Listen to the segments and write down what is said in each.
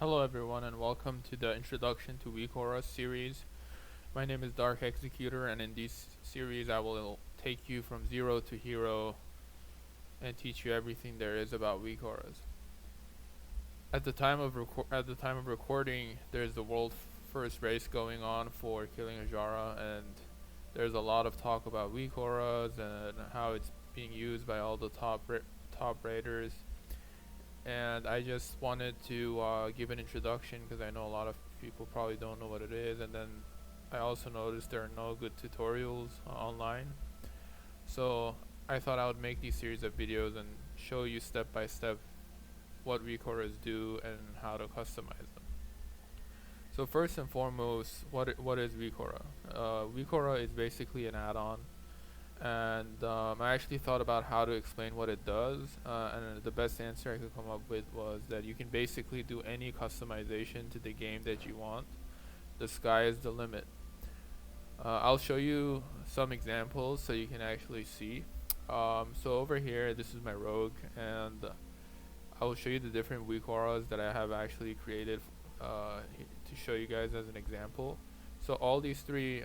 Hello everyone and welcome to the Introduction to WeakAura series. My name is Dark Executor, and in this series I will take you from zero to hero and teach you everything there is about WeakAuras. At the time of recording, there's the world first race going on for killing Azhara, and there's a lot of talk about WeakAuras and how it's being used by all the top raiders. And I just wanted to give an introduction because I know a lot of people probably don't know what it is, and then I also noticed there are no good tutorials online. So I thought I would make these series of videos and show you step by step what WeakAuras do and how to customize them. So first and foremost, what is WeakAura? WeakAura is basically an add-on, and I actually thought about how to explain what it does, and the best answer I could come up with was that you can basically do any customization to the game that you want. The sky is the limit. I'll show you some examples so you can actually see. So over here, this is my rogue, and I will show you the different weak auras that I have actually created to show you guys as an example. So all these three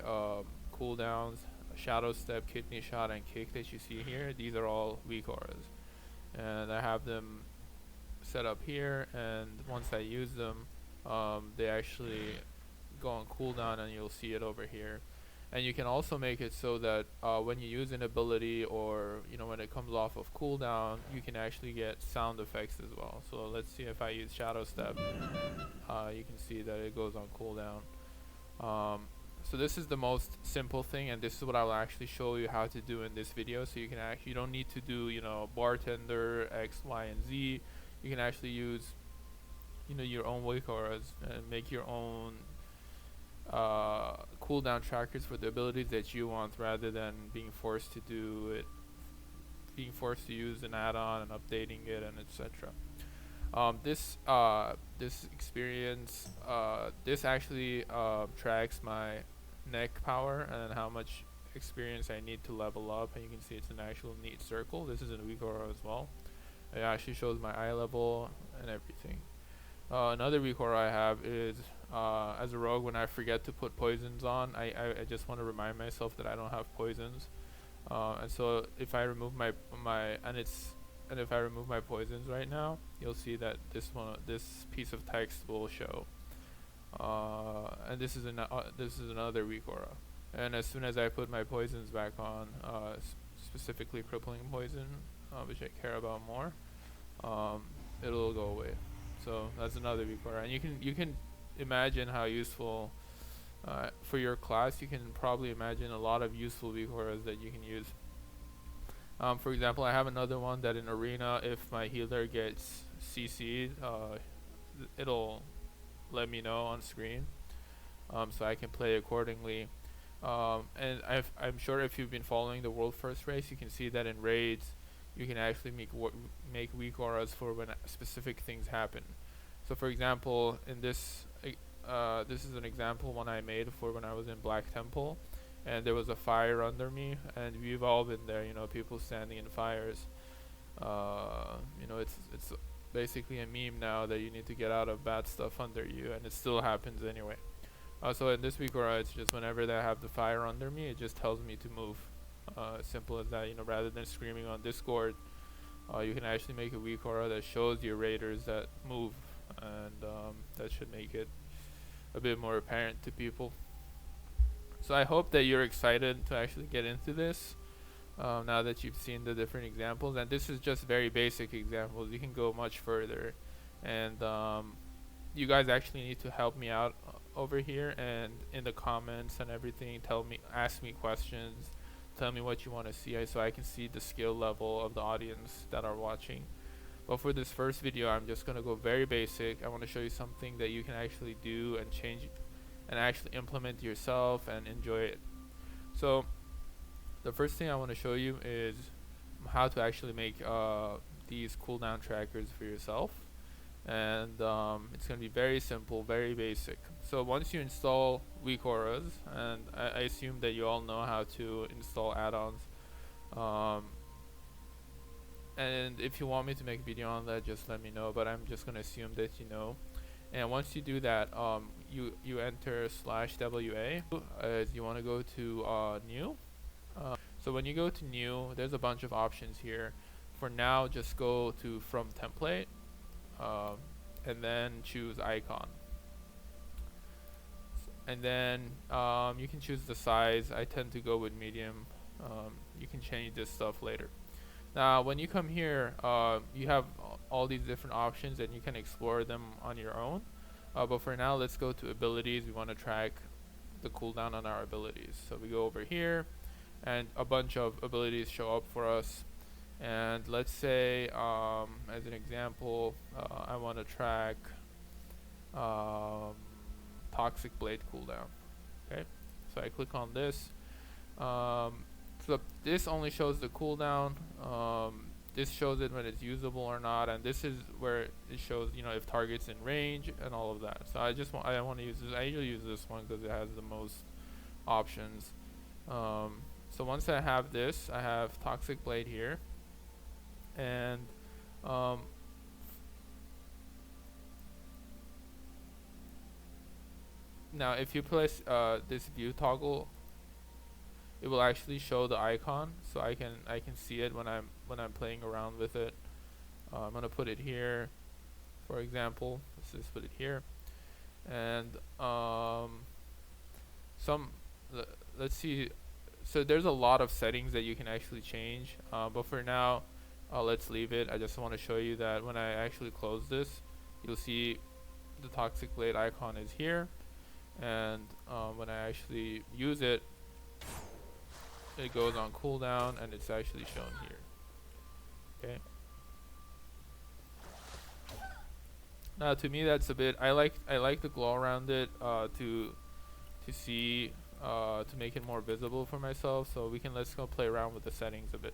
cooldowns, shadow step, kidney shot, and kick that you see here, these are all weak auras, and I have them set up here, and once I use them, they actually go on cooldown, and you'll see it over here. And you can also make it so that when you use an ability, or when it comes off of cooldown, you can actually get sound effects as well. So let's see, if I use shadow step, you can see that it goes on cooldown. So this is the most simple thing, and this is what I will actually show you how to do in this video. So you don't need to do bartender X, Y, and Z. You can actually use your own wake auras and make your own cooldown trackers for the abilities that you want, rather than being forced to use an add-on and updating it and etc. This experience, this actually tracks my neck power and how much experience I need to level up, and you can see it's an actual neat circle. This is in weak aura as well. It actually shows my eye level and everything. Another weak aura I have is as a rogue, when I forget to put poisons on, I just want to remind myself that I don't have poisons, and so if I remove my poisons right now, you'll see that this piece of text will show, and this is another weak aura. And as soon as I put my poisons back on, specifically crippling poison, which I care about more, it'll go away. So that's another weak aura, and you can imagine how useful for your class. You can probably imagine a lot of useful weak auras that you can use. For example, I have another one that in arena, if my healer gets CC'd, it'll let me know on screen, so I can play accordingly. And I'm sure if you've been following the world first race, you can see that in raids you can actually make weak auras for when specific things happen. So for example, in this is an example one I made for when I was in Black Temple, and there was a fire under me, and we've all been there, people standing in fires. It's basically a meme now that you need to get out of bad stuff under you, and it still happens anyway. So in this week, it's just whenever they have the fire under me, it just tells me to move. Simple as that. Rather than screaming on Discord, you can actually make a weak aura that shows your raiders that move, and that should make it a bit more apparent to people. So I hope that you're excited to actually get into this now that you've seen the different examples, and this is just very basic examples. You can go much further, and you guys actually need to help me out over here, and in the comments and everything, ask me questions, tell me what you want to see, so I can see the skill level of the audience that are watching. But for this first video, I'm just going to go very basic. I want to show you something that you can actually do and change and actually implement yourself and enjoy it. So the first thing I want to show you is how to actually make these cooldown trackers for yourself, and it's going to be very simple, very basic. So once you install weak auras, and I assume that you all know how to install add-ons, and if you want me to make a video on that, just let me know, but I'm just going to assume that you know. And once you do that, you enter /WA. You want to go to new. So when you go to new, there's a bunch of options here. For now, just go to from template, and then choose icon. And then you can choose the size. I tend to go with medium. You can change this stuff later. Now when you come here, you have all these different options and you can explore them on your own. But for now, let's go to abilities. We want to track the cooldown on our abilities. So we go over here and a bunch of abilities show up for us. And let's say, as an example, I want to track Toxic Blade cooldown. Okay, so I click on this. So this only shows the cooldown. This shows it when it's usable or not, and this is where it shows, you know, if target's in range and all of that. So I want to use this. I usually use this one because it has the most options. So once I have this, I have Toxic Blade here, and now if you place this view toggle, it will actually show the icon, so I can see it when I'm playing around with it. I'm gonna put it here, for example. Let's just put it here, and let's see. So there's a lot of settings that you can actually change, but for now, let's leave it. I just want to show you that when I actually close this, you'll see the Toxic Blade icon is here, and when I actually use it, it goes on cooldown and it's actually shown here. Okay. Now to me that's a bit, I like the glow around it to see to make it more visible for myself. So let's go play around with the settings a bit.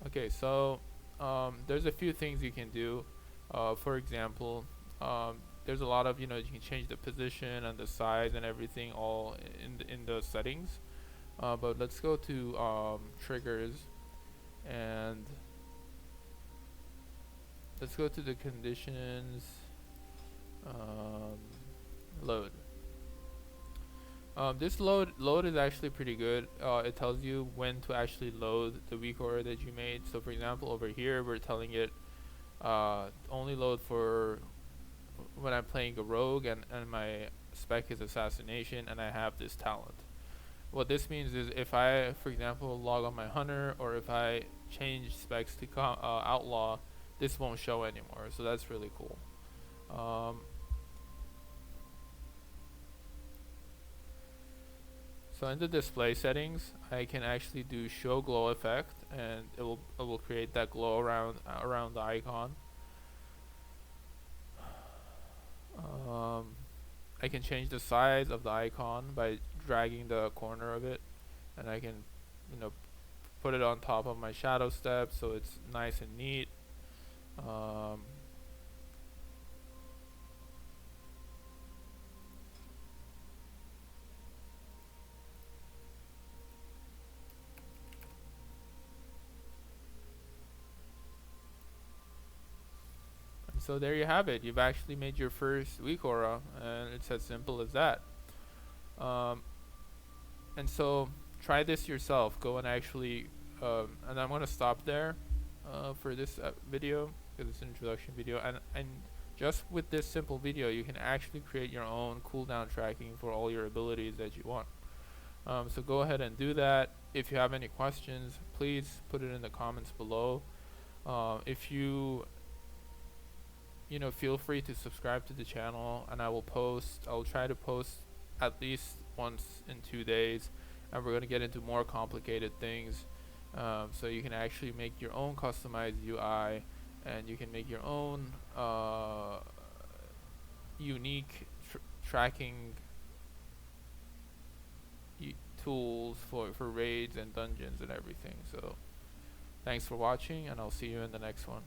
Okay, so there's a few things you can do. For example, there's a lot of, you can change the position and the size and everything all in the settings. But let's go to triggers, and let's go to the conditions, load. This load is actually pretty good. It tells you when to actually load the weak aura that you made. So for example, over here we're telling it only load for when I'm playing a rogue and my spec is assassination and I have this talent. What this means is if I, for example, log on my hunter, or if I change specs to outlaw, this won't show anymore. So that's really cool. So in the display settings, I can actually do show glow effect, and it will create that glow around the icon. I can change the size of the icon by dragging the corner of it, and I can, put it on top of my shadow step so it's nice and neat. So there you have it. You've actually made your first weak aura, and it's as simple as that. And so try this yourself. Go and actually, and I'm going to stop there for this video, because it's an introduction video. And just with this simple video, you can actually create your own cooldown tracking for all your abilities that you want. So go ahead and do that. If you have any questions, please put it in the comments below. If you feel free to subscribe to the channel, and I'll try to post at least once in 2 days, and we're going to get into more complicated things, so you can actually make your own customized UI, and you can make your own unique tracking tools for raids and dungeons and everything. So thanks for watching, and I'll see you in the next one.